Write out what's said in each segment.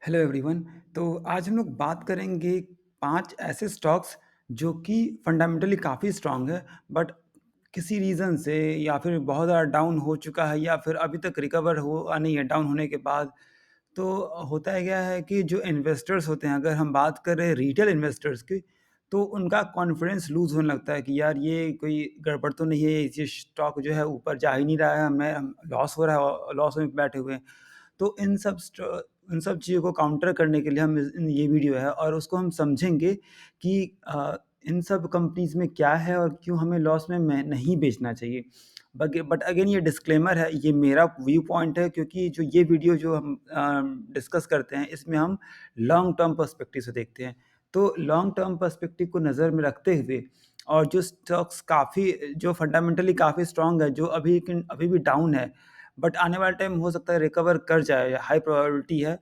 Hello everyone. तो आज हम लोग बात करेंगे 5 ऐसे स्टॉक्स जो कि फंडामेंटली काफ़ी स्ट्रॉन्ग है, बट किसी रीज़न से या फिर बहुत ज़्यादा डाउन हो चुका है या फिर अभी तक रिकवर हुआ नहीं है डाउन होने के बाद। तो होता है क्या है कि जो इन्वेस्टर्स होते हैं, अगर हम बात करें रिटेल इन्वेस्टर्स की, तो उनका कॉन्फिडेंस लूज़ होने लगता है कि यार ये कोई गड़बड़ तो नहीं है, ये स्टॉक जो है ऊपर जा ही नहीं रहा है, हमें लॉस हो रहा है और लॉस में बैठे हुए हैं। तो इन सब चीज़ों को काउंटर करने के लिए हम ये वीडियो है और उसको हम समझेंगे कि इन सब कंपनीज़ में क्या है और क्यों हमें लॉस में नहीं बेचना चाहिए। बट अगेन ये डिस्क्लेमर है, ये मेरा व्यू पॉइंट है, क्योंकि जो ये वीडियो जो हम डिस्कस करते हैं, इसमें हम लॉन्ग टर्म पर्सपेक्टिव से देखते हैं। तो लॉन्ग टर्म पर्सपेक्टिव को नज़र में रखते हुए और जो स्टॉक्स काफ़ी जो फंडामेंटली काफ़ी स्ट्रॉन्ग है, जो अभी भी डाउन है, बट आने वाले टाइम हो सकता है रिकवर कर जाए, हाई प्रोबेबिलिटी है,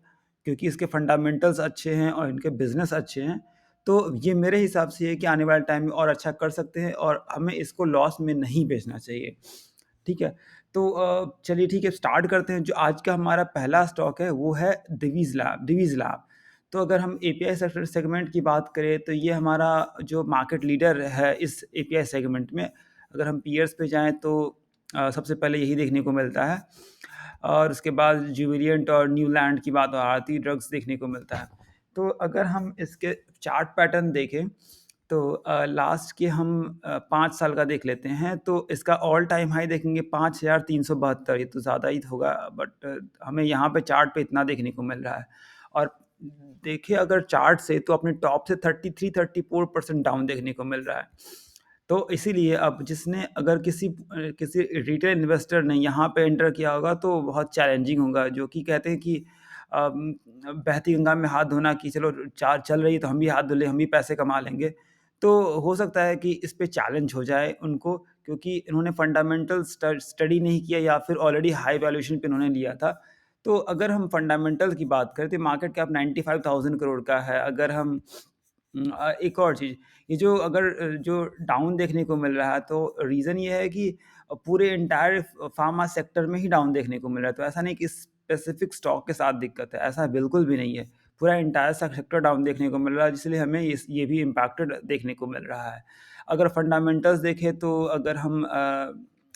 क्योंकि इसके फंडामेंटल्स अच्छे हैं और इनके बिज़नेस अच्छे हैं। तो ये मेरे हिसाब से है कि आने वाले टाइम में और अच्छा कर सकते हैं और हमें इसको लॉस में नहीं बेचना चाहिए। ठीक है? तो चलिए ठीक है, स्टार्ट करते हैं। जो आज का हमारा पहला स्टॉक है वो है दिवीज़ लैब। तो अगर हम एपीआई सेक्टर सेगमेंट की बात करें, तो ये हमारा जो मार्केट लीडर है इस एपीआई सेगमेंट में। अगर हम पीयर्स पे जाएँ तो सबसे पहले यही देखने को मिलता है और उसके बाद जुबिलिएंट और न्यूलैंड की बात, और आरती ड्रग्स देखने को मिलता है। तो अगर हम इसके चार्ट पैटर्न देखें, तो लास्ट के हम 5 साल का देख लेते हैं, तो इसका ऑल टाइम हाई देखेंगे 5372, ये तो ज़्यादा ही होगा, बट हमें यहाँ पे चार्ट पे इतना देखने को मिल रहा है। और देखिए अगर चार्ट से, तो अपने टॉप से 33-34% डाउन देखने को मिल रहा है। तो इसीलिए अब जिसने अगर किसी रिटेल इन्वेस्टर ने यहाँ पे एंटर किया होगा तो बहुत चैलेंजिंग होगा, जो कि कहते हैं कि बहती गंगा में हाथ धोना, कि चलो चाल चल रही है तो हम भी हाथ धो लें, हम भी पैसे कमा लेंगे। तो हो सकता है कि इस पे चैलेंज हो जाए उनको, क्योंकि इन्होंने फंडामेंटल स्टडी नहीं किया या फिर ऑलरेडी हाई वैल्यूएशन पे इन्होंने लिया था। तो अगर हम फंडामेंटल की बात करें तो मार्केट कैप 95,000 करोड़ का है। अगर हम एक और चीज़, ये जो जो डाउन देखने को मिल रहा है, तो रीज़न ये है कि पूरे एंटायर फार्मा सेक्टर में ही डाउन देखने को मिल रहा है। तो ऐसा नहीं कि स्पेसिफिक स्टॉक के साथ दिक्कत है, ऐसा बिल्कुल भी नहीं है। पूरा एंटायर सेक्टर डाउन देखने को मिल रहा है, इसलिए हमें ये भी इम्पैक्टेड देखने को मिल रहा है। अगर फंडामेंटल्स देखें, तो अगर हम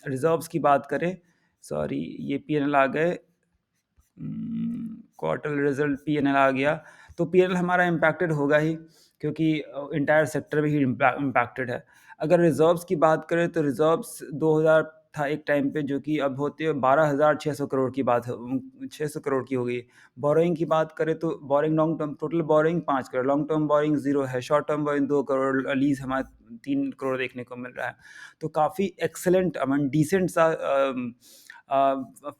रिज़र्व्स की बात करें, सॉरी ये पीएनएल आ गए, क्वार्टर रिजल्ट पीएनएल आ गया, तो पीएनएल हमारा इम्पैक्टेड होगा ही, क्योंकि एंटायर सेक्टर में ही इम्पैक्टेड है। अगर रिज़र्व्स की बात करें, तो रिज़र्व्स 2000 था एक टाइम पे, जो कि अब होते हुए 12,600 करोड़ की बात है, 600 करोड़ की हो गई। बोरोइंग की बात करें, तो borrowing long term total borrowing 5 crore, long term borrowing 0 है, short term borrowing 2 crore, lease हमारा 3 करोड़ देखने को मिल रहा है। तो काफ़ी एक्सीलेंट, आई मीन डिसेंट सा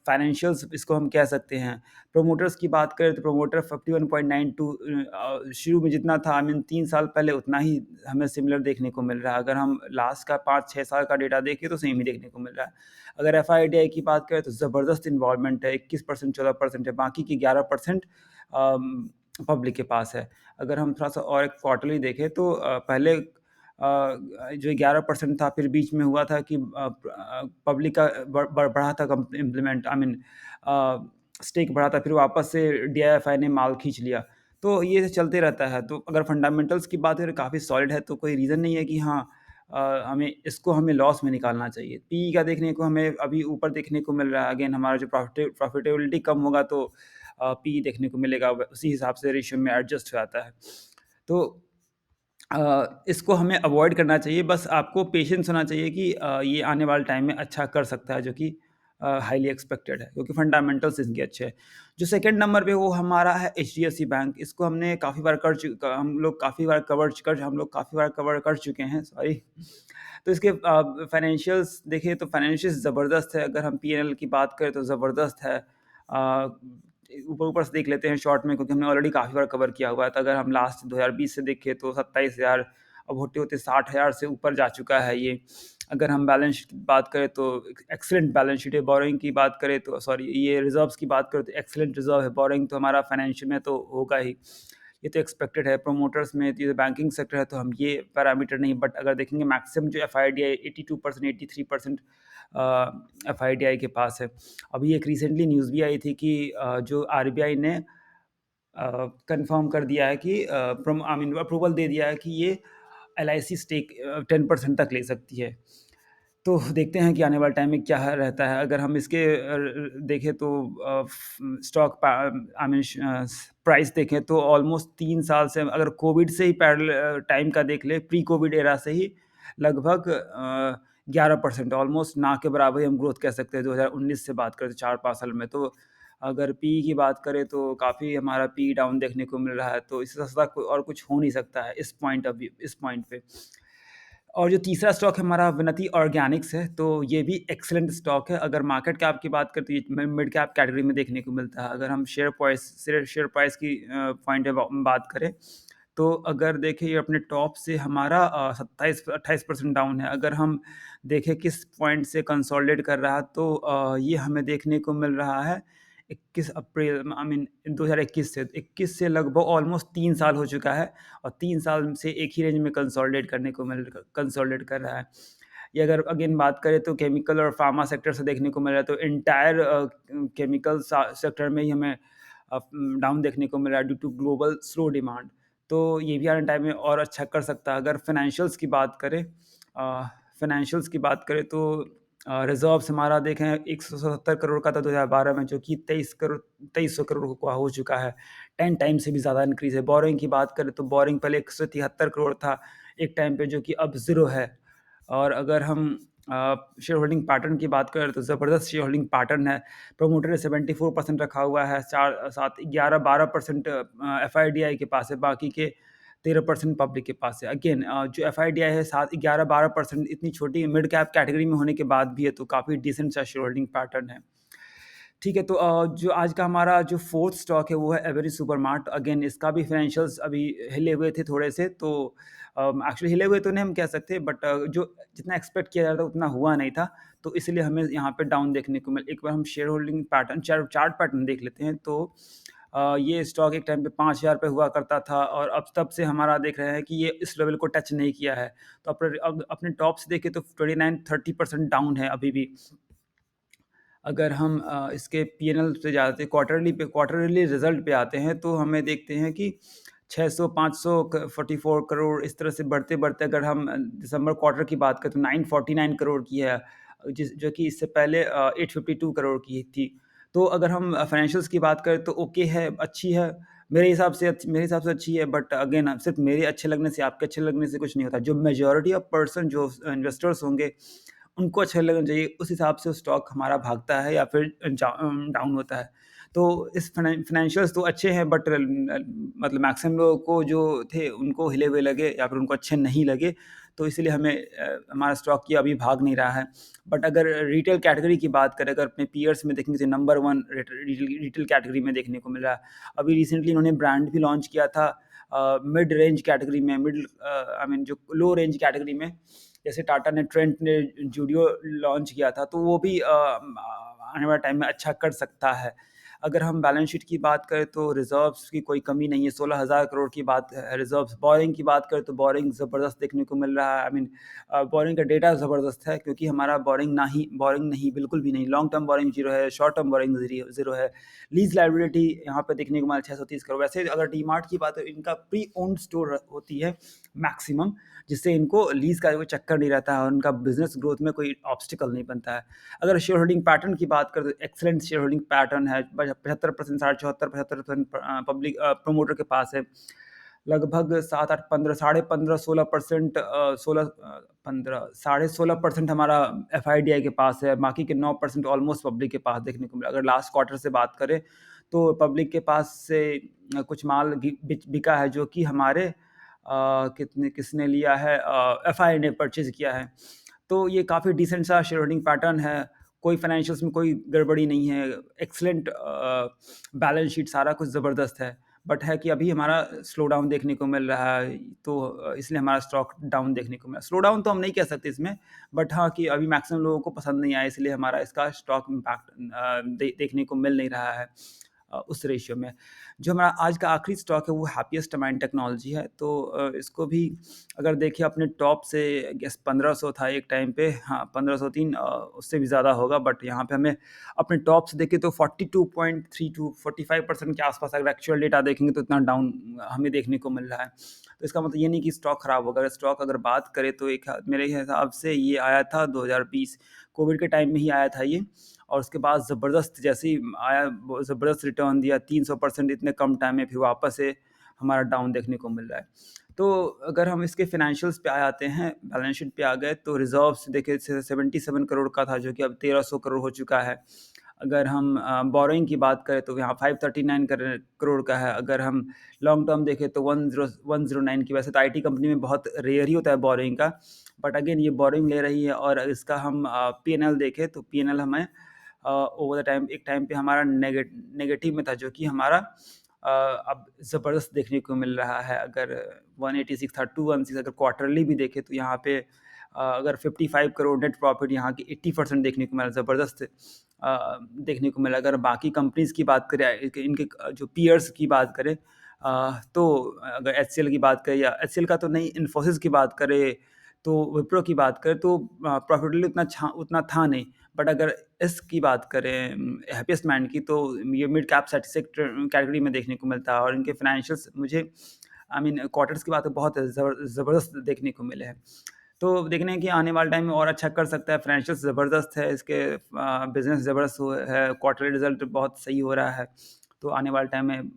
फाइनेंशियल्स इसको हम कह सकते हैं। प्रोमोटर्स की बात करें, तो प्रोमोटर 51.92 शुरू में जितना था, आई मीन 3 साल पहले उतना ही हमें सिमिलर देखने को मिल रहा है। अगर हम लास्ट का 5-6 साल का डेटा देखें तो सेम ही देखने को मिल रहा है। अगर एफआईडीआई की बात करें, तो ज़बरदस्त इन्वॉल्वमेंट है, 21% 14% है, बाकी की 11% पब्लिक के पास है। अगर हम थोड़ा-सा और एक क्वार्टरली देखें, तो पहले जो 11% था, फिर बीच में हुआ था कि पब्लिक का बढ़ा था, स्टेक बढ़ा था, फिर वापस से डीआईएफआई ने माल खींच लिया। तो ये चलते रहता है। तो अगर फंडामेंटल्स की बात करें, काफ़ी सॉलिड है, तो कोई रीज़न नहीं है कि हाँ, हमें लॉस में निकालना चाहिए। पीई का देखने को हमें अभी ऊपर देखने को मिल रहा है। अगेन हमारा जो प्रॉफिटेबिलिटी कम होगा, तो पीई देखने को मिलेगा, उसी हिसाब से रेशियो में एडजस्ट हो जाता है। तो इसको हमें अवॉइड करना चाहिए, बस आपको पेशेंस होना चाहिए कि ये आने वाले टाइम में अच्छा कर सकता है, जो कि हाईली एक्सपेक्टेड है, क्योंकि फंडामेंटल्स इसके अच्छे हैं। जो सेकंड नंबर पे, वो हमारा है एचडीएफसी बैंक। इसको हमने काफ़ी बार काफ़ी बार कवर कर चुके हैं, सॉरी। तो इसके फाइनेंशियल्स देखें, तो फाइनेंशियल्स ज़बरदस्त है। अगर हम पीएनएल की बात करें, तो ज़बरदस्त है। ऊपर-ऊपर से देख लेते हैं शॉर्ट में, क्योंकि हमने ऑलरेडी काफ़ी बार कवर किया हुआ है। तो अगर हम लास्ट 2020 से देखें, तो 27,000, अब होते-होते 60,000 से ऊपर जा चुका है ये। अगर हम बैलेंस शीट की बात करें, तो एक्सीलेंट बैलेंस शीट है। बोरोइंग की बात करें, तो सॉरी, ये रिज़र्व्स की बात करें, तो एक्सीलेंट रिज़र्व है। बोरोइंग तो हमारा फाइनेंशियल में तो होगा ही, ये तो एक्सपेक्टेड है। प्रोमोटर्स में ये बैंकिंग सेक्टर है, तो हम ये पैरामीटर नहीं, बट अगर देखेंगे मैक्सिमम जो एफआईडीआई 82%, 83% एफआईडीआई के पास है। अभी एक रिसेंटली न्यूज़ भी आई थी कि जो आरबीआई ने कन्फर्म कर दिया है कि आई मीन अप्रूवल दे दिया है कि ये एलआईसी स्टेक 10% तक ले सकती है। तो देखते हैं कि आने वाले टाइम में क्या रहता है। अगर हम इसके देखें तो स्टॉक आई मीन प्राइस देखें तो ऑलमोस्ट 3 साल से, अगर कोविड से ही पैरेलल टाइम का देख ले, प्री कोविड एरा से ही लगभग 11% ऑलमोस्ट ना के बराबर ही हम ग्रोथ कह सकते हैं 2019 से बात करें तो 4-5 साल में। तो अगर पी की बात करें तो काफ़ी हमारा पी डाउन देखने को मिल रहा है, तो इससे सस्ता कोई और कुछ हो नहीं सकता है इस पॉइंट पे। और जो तीसरा स्टॉक है हमारा विनती ऑर्गेनिक्स है, तो ये भी एक्सीलेंट स्टॉक है। अगर मार्केट कैप की बात करें तो ये मिड कैप कैटेगरी में देखने को मिलता है। अगर हम शेयर प्राइस की पॉइंट पे बात करें, तो अगर देखें ये अपने टॉप से हमारा 27-28% डाउन है। अगर हम देखें किस पॉइंट से कंसोलिडेट कर रहा है, तो ये हमें देखने को मिल रहा है 21 अप्रैल आई मीन 2021 से लगभग ऑलमोस्ट 3 साल हो चुका है, और 3 साल से एक ही रेंज में कंसोलिडेट कर रहा है। ये अगर अगेन बात करें तो केमिकल और फार्मा सेक्टर से देखने को मिल रहा है, तो एंटायर केमिकल सेक्टर में ही हमें डाउन देखने को मिल रहा है due to global slow demand. तो ये भी आने टाइम में और अच्छा कर सकता है। अगर फाइनेंशियल्स की बात करें तो रिज़र्व्स हमारा देखें 177 करोड़ का था 2012 में, जो कि 2300 करोड़ का हो चुका है। 10 टाइम से भी ज़्यादा इंक्रीज़ है। बोरिंग की बात करें तो बोरिंग पहले 173 करोड़ था एक टाइम पे, जो कि अब ज़ीरो है। और अगर हम शेयर होल्डिंग पैटर्न की बात करें तो ज़बरदस्त शेयर होल्डिंग पैटर्न है। प्रोमोटर ने 74% रखा हुआ है, 4 7 11-12% एफआईडीआई के पास है, बाकी के 13% पब्लिक के पास है। अगेन जो एफआईडीआई है 7 11-12% इतनी छोटी मिड कैप कैटेगरी में होने के बाद भी है, तो काफ़ी डिसेंट सा शेयर होल्डिंग पैटर्न है। ठीक है, तो जो आज का हमारा जो फोर्थ स्टॉक है वो है एवरेज सुपरमार्ट। अगेन इसका भी फाइनेंशियल्स अभी हिले हुए थे थोड़े से, तो एक्चुअली हिले हुए तो नहीं हम कह सकते, बट जो जितना एक्सपेक्ट किया जा रहा था उतना हुआ नहीं था, तो इसलिए हमें यहाँ पे डाउन देखने को मिला। एक बार हम share holding pattern chart pattern देख लेते हैं, तो ये स्टॉक एक टाइम पे 5,000 पे हुआ करता था, और अब तब से हमारा देख रहे हैं कि ये इस लेवल को टच नहीं किया है। तो अब अपने टॉप से देखें तो 29-30% डाउन है अभी भी। अगर हम इसके पीएनएल पे जाते हैं, क्वार्टरली रिजल्ट पे आते हैं, तो हमें देखते हैं कि 600 500 44 करोड़ इस तरह से बढ़ते-बढ़ते, अगर हम दिसंबर क्वार्टर की बात करें तो 949 करोड़ की है, जो कि इससे पहले 852 करोड़ की थी। तो अगर हम फाइनेंशियल्स की बात करें तो ओके है, अच्छी है। मेरे हिसाब से अच्छी है, बट अगेन सिर्फ मेरे अच्छे लगने से, आपके अच्छे लगने से कुछ नहीं होता। जो मेजॉरिटी ऑफ पर्सन, जो इन्वेस्टर्स होंगे, उनको अच्छा लगना चाहिए, उस हिसाब से स्टॉक हमारा भागता है या फिर डाउन होता है। तो इस फाइनेंशियल्स तो अच्छे हैं, बट मतलब मैक्सिमम लोगों को जो थे उनको हिले हुए लगे या फिर उनको अच्छे नहीं लगे, तो इसलिए हमारा स्टॉक ये अभी भाग नहीं रहा है। बट अगर रिटेल कैटेगरी की बात करें, अगर अपने पीयर्स में देखेंगे तो नंबर 1 रिटेल कैटेगरी में देखने को मिल रहा है। अभी रिसेंटली इन्होंने ब्रांड भी लॉन्च किया था मिड रेंज कैटेगरी में, आई मीन जो लो रेंज कैटेगरी में, जैसे टाटा ने, ट्रेंट ने जूडियो लॉन्च किया था, तो वो भी आने वाले टाइम में अच्छा कर सकता है। अगर हम बैलेंस शीट की बात करें तो रिज़र्व्स की कोई कमी नहीं है, 16,000 करोड़ की बात है रिज़र्व्स। बोरिंग की बात करें तो बोरिंग ज़बरदस्त देखने को मिल रहा है। आई मीन बोरिंग का डेटा ज़बरदस्त है, क्योंकि हमारा बोरिंग नहीं, बिल्कुल भी नहीं। लॉन्ग टर्म बोरिंग ज़ीरो है, शॉर्ट टर्म बोरिंग ज़ीरो है। लीज़ लायबिलिटी यहाँ पे देखने को मिला 630 करोड़। वैसे अगर डीमार्ट की बात है, इनका प्री ओन्ड स्टोर होती है मैक्सिमम, जिससे इनको लीज़ का कोई चक्कर नहीं रहता है और उनका बिज़नेस ग्रोथ में कोई ऑब्स्टिकल नहीं बनता है। अगर शेयर होल्डिंग पैटर्न की बात करें तो एक्सीलेंट शेयर होल्डिंग पैटर्न है। 75%, साढ़े 74-75% पब्लिक प्रोमोटर के पास है। लगभग 7-8 15 साढ़े 15 16% 15 साढ़े 16% हमारा एफआईडीआई के पास है। बाकी के 9% ऑलमोस्ट पब्लिक के पास देखने को मिला। अगर लास्ट क्वार्टर से बात करें तो पब्लिक के पास से कुछ माल बिका है, जो कि हमारे किसने लिया है, एफआई ने परचेज़ किया है। तो ये काफ़ी डिसेंट सा शेयर होल्डिंग पैटर्न है। कोई फाइनेंशियल्स में कोई गड़बड़ी नहीं है। एक्सीलेंट बैलेंस शीट, सारा कुछ ज़बरदस्त है। बट है कि अभी हमारा स्लो डाउन देखने को मिल रहा है, तो इसलिए हमारा स्टॉक डाउन देखने को मिला। स्लो डाउन तो हम नहीं कह सकते इसमें, बट हाँ कि अभी मैक्सिमम लोगों को पसंद नहीं आया, इसलिए हमारा इसका स्टॉक इम्पैक्ट देखने को मिल नहीं रहा है। उस रेशियो में। जो हमारा आज का आखिरी स्टॉक है वो हैप्पीएस्ट माइंड टेक्नोलॉजी है। तो इसको भी अगर देखें अपने टॉप से आई गेस 1500 था एक टाइम पे, हाँ 1503, उससे भी ज़्यादा होगा, बट यहाँ पे हमें अपने टॉप से देखें तो 42.3 टू 45% के आसपास अगर एक्चुअल डेटा देखेंगे तो इतना डाउन हमें देखने को मिल रहा है। तो इसका मतलब ये नहीं कि स्टॉक खराब होगा। अगर स्टॉक अगर बात करें तो एक मेरे हिसाब से ये आया था 2020 कोविड के टाइम में ही आया था ये, और उसके बाद ज़बरदस्त जैसे ही आया ज़बरदस्त रिटर्न दिया 300% इतने कम टाइम में, फिर वापस से हमारा डाउन देखने को मिल रहा है। तो अगर हम इसके फाइनेंशियल्स पे आ जाते हैं, बैलेंस शीट पे आ गए, तो रिज़र्व्स देखिए 77 करोड़ का था जो कि अब 1300 करोड़ हो चुका है। अगर हम बोरोइंग की बात करें तो यहाँ 539 करोड़ का है। अगर हम लॉन्ग टर्म देखें तो 109 की। वैसे तो आईटी कंपनी में बहुत रेयर ही होता है बोरोइंग का, बट अगेन ये बोरोइंग ले रही है। और इसका हम पीएनएल देखें तो पीएनएल हमें ओवर द टाइम एक टाइम पे हमारा नेगेटिव में था, जो कि हमारा अब ज़बरदस्त देखने को मिल रहा है। अगर 186 था 216, अगर क्वार्टरली भी देखें तो यहाँ पे अगर 55 करोड़ नेट प्रॉफिट, यहाँ की 80% देखने को मिला, ज़बरदस्त देखने को मिला। अगर बाकी कंपनीज़ की बात करें, इनके जो पीयर्स की बात करें, तो अगर एचसीएल की बात करें, या एचसीएल का तो नहीं, इन्फोसिस की बात करें, तो विप्रो की बात करें, तो प्रॉफिटेबली उतना था नहीं। बट अगर इसकी बात करें हैप्पीएस्ट माइंड की, तो ये मिड कैप सेक्टर कैटेगरी में देखने को मिलता है। और इनके फाइनेंशियल्स मुझे आई मीन क्वार्टर्स की बात है बहुत ज़बरदस्त देखने को मिले हैं। तो देखने हैं कि आने वाले टाइम में और अच्छा कर सकता है। फाइनेंशियल्स ज़बरदस्त है इसके, बिज़नेस ज़बरदस्त है, क्वार्टरली रिज़ल्ट बहुत सही हो रहा है। तो आने वाले टाइम में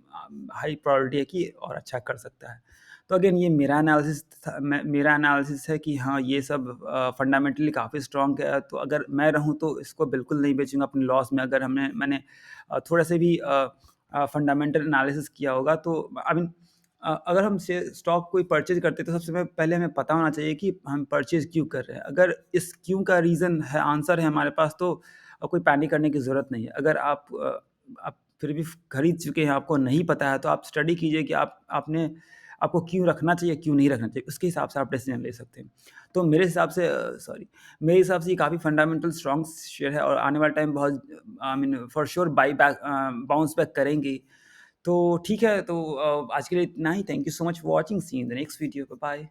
हाई प्रोबेबिलिटी है कि और अच्छा कर सकता है। तो अगेन ये मेरा एनालिसिस है कि हाँ, ये सब फंडामेंटली काफ़ी स्ट्रॉन्ग है। तो अगर मैं रहूँ तो इसको बिल्कुल नहीं बेचूँगा अपने लॉस में। अगर मैंने थोड़ा से भी फंडामेंटल एनालिसिस किया होगा, तो आई मीन अगर हम से स्टॉक कोई परचेज़ करते हैं तो सबसे पहले हमें पता होना चाहिए कि हम परचेज़ क्यों कर रहे हैं। अगर इस क्यों का रीज़न है, आंसर है हमारे पास, तो कोई पैनिक करने की ज़रूरत नहीं है। अगर आप फिर भी खरीद चुके हैं, आपको नहीं पता है, तो आप स्टडी कीजिए कि आपको क्यों रखना चाहिए, क्यों नहीं रखना चाहिए। उसके हिसाब से आप डिसीज़न ले सकते हैं। तो मेरे हिसाब से ये काफ़ी फंडामेंटल स्ट्रॉन्ग शेयर है, और आने वाले टाइम बहुत I mean for sure bounce back करेंगे। तो ठीक है, तो आज के लिए इतना ही। Thank you so much for watching, see you in the next video, bye bye.